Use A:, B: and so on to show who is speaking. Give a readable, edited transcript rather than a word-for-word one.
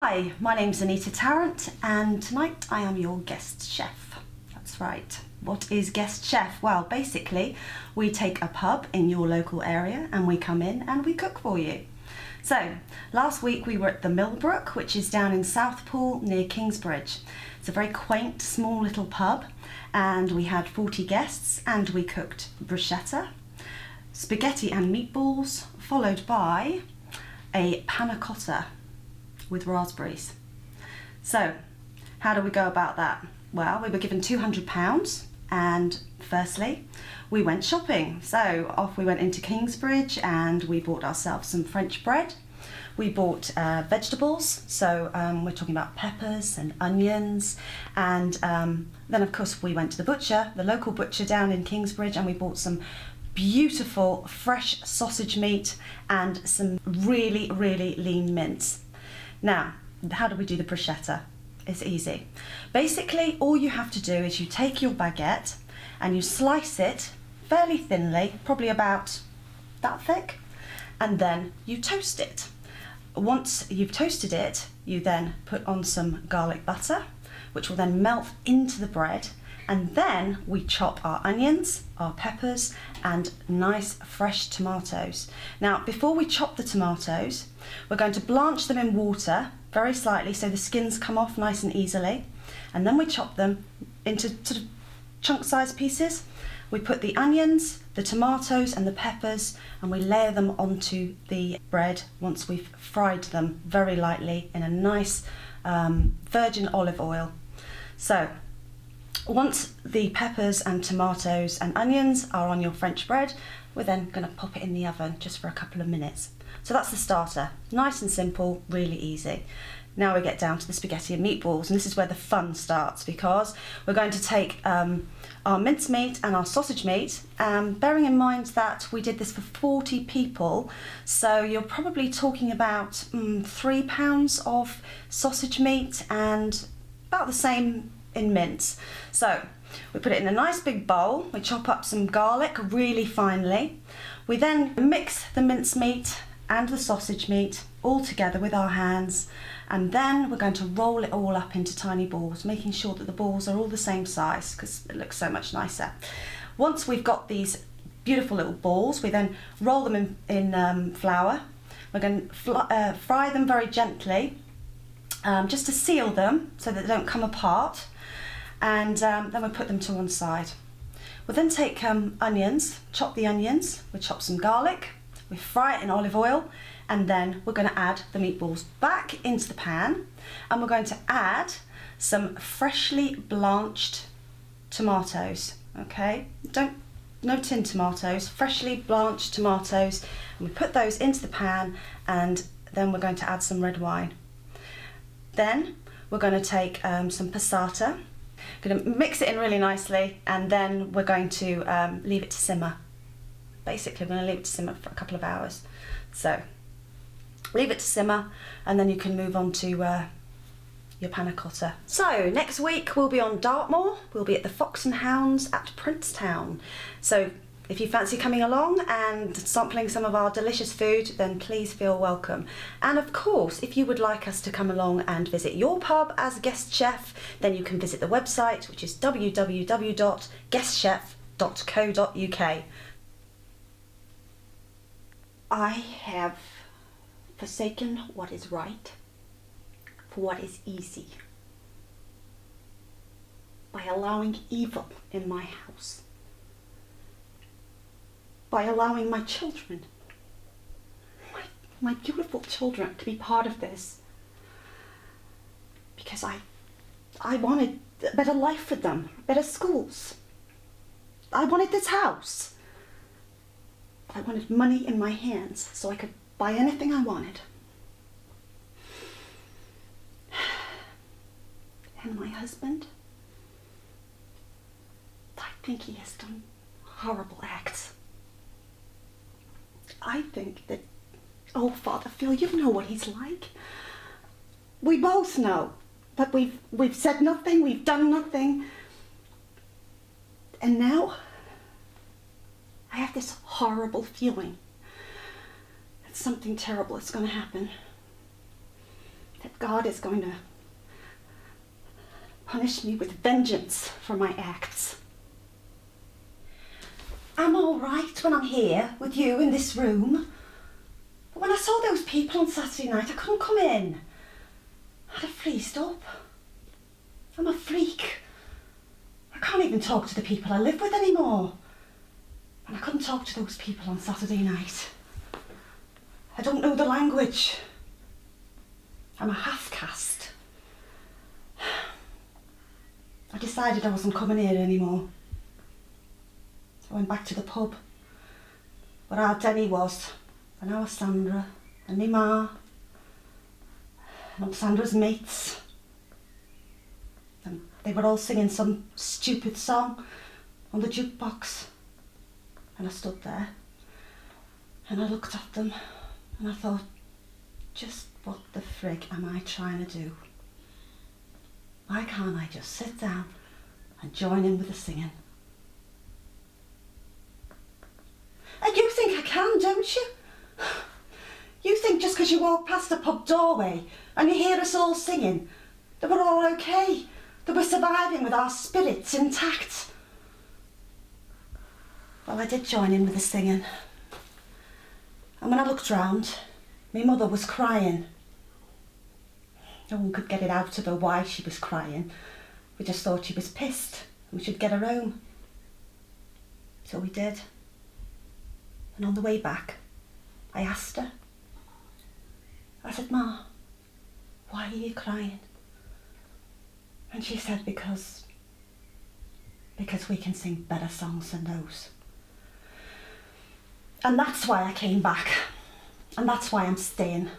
A: Hi, my name's Anita Tarrant and tonight I am your guest chef. That's right. What is guest chef? Well, basically we take a pub in your local area and we come in and we cook for you. So last week we were at the Millbrook, which is down in Southpool near Kingsbridge. It's a very quaint small little pub and we had 40 guests and we cooked bruschetta, spaghetti and meatballs, followed by a panna cotta with raspberries. So how do we go about that? Well, we were given £200 and firstly we went shopping. So off we went into Kingsbridge and we bought ourselves some French bread. We bought vegetables, so we're talking about peppers and onions, and then of course we went to the butcher, the local butcher down in Kingsbridge, and we bought some beautiful fresh sausage meat and some really lean mince. Now, how do we do the bruschetta? It's easy. Basically, all you have to do is you take your baguette and you slice it fairly thinly, probably about that thick, and then you toast it. Once you've toasted it, you then put on some garlic butter, which will then melt into the bread, and then we chop our onions, our peppers, and nice fresh tomatoes. Now, before we chop the tomatoes, we're going to blanch them in water very slightly so the skins come off nice and easily, and then we chop them into sort of chunk-sized pieces. We put the onions, the tomatoes, and the peppers, and we layer them onto the bread once we've fried them very lightly in a nice virgin olive oil. So once the peppers and tomatoes and onions are on your French bread, we're then going to pop it in the oven just for a couple of minutes. So that's the starter. Nice and simple, really easy. Now we get down to the spaghetti and meatballs, and this is where the fun starts, because we're going to take our mincemeat and our sausage meat, bearing in mind that we did this for 40 people, so you're probably talking about 3 pounds of sausage meat and about the same in mince. So we put it in a nice big bowl, we chop up some garlic really finely, we then mix the mincemeat and the sausage meat all together with our hands, and then we're going to roll it all up into tiny balls, making sure that the balls are all the same size because it looks so much nicer. Once we've got these beautiful little balls, we then roll them in flour. We're going to fry them very gently, just to seal them so that they don't come apart, and then we put them to one side. We'll then take onions, chop the onions, we chop some garlic, we fry it in olive oil, and then we're going to add the meatballs back into the pan, and we're going to add some freshly blanched tomatoes, okay? No tin tomatoes, freshly blanched tomatoes, and we put those into the pan, and then we're going to add some red wine. Then we're going to take some passata, going to mix it in really nicely, and then we're going to leave it to simmer. Basically, we're going to leave it to simmer for a couple of hours. So leave it to simmer, and then you can move on to your panna cotta. So next week we'll be on Dartmoor. We'll be at the Fox and Hounds at Princetown. So if you fancy coming along and sampling some of our delicious food, then please feel welcome. And of course, if you would like us to come along and visit your pub as guest chef, then you can visit the website, which is www.guestchef.co.uk. I have forsaken what is right for what is easy by allowing evil in my house, by allowing my children, my beautiful children, to be part of this, because I wanted a better life for them, better schools. I wanted this house. I wanted money in my hands so I could buy anything I wanted. And my husband, I think he has done horrible acts. I think that, oh, Father Phil, you know what he's like. We both know, but we've said nothing, we've done nothing. And now I have this horrible feeling that something terrible is going to happen. That God is going to punish me with vengeance for my acts. I'm all right when I'm here with you in this room. But when I saw those people on Saturday night, I couldn't come in. I'd have freezed up. I'm a freak. I can't even talk to the people I live with anymore. And I couldn't talk to those people on Saturday night. I don't know the language. I'm a half-caste. I decided I wasn't coming here anymore. So I went back to the pub where our Denny was, and our Sandra, and me ma, and Sandra's mates. And they were all singing some stupid song on the jukebox. And I stood there and I looked at them and I thought, just what the frig am I trying to do? Why can't I just sit down and join in with the singing? And you think I can, don't you? You think just because you walk past a pub doorway and you hear us all singing, that we're all okay, that we're surviving with our spirits intact? Well, I did join in with the singing. And when I looked round, my mother was crying. No one could get it out of her why she was crying. We just thought she was pissed and we should get her home. So we did. And on the way back, I asked her. I said, Ma, why are you crying? And she said, because we can sing better songs than those. And that's why I came back. And that's why I'm staying.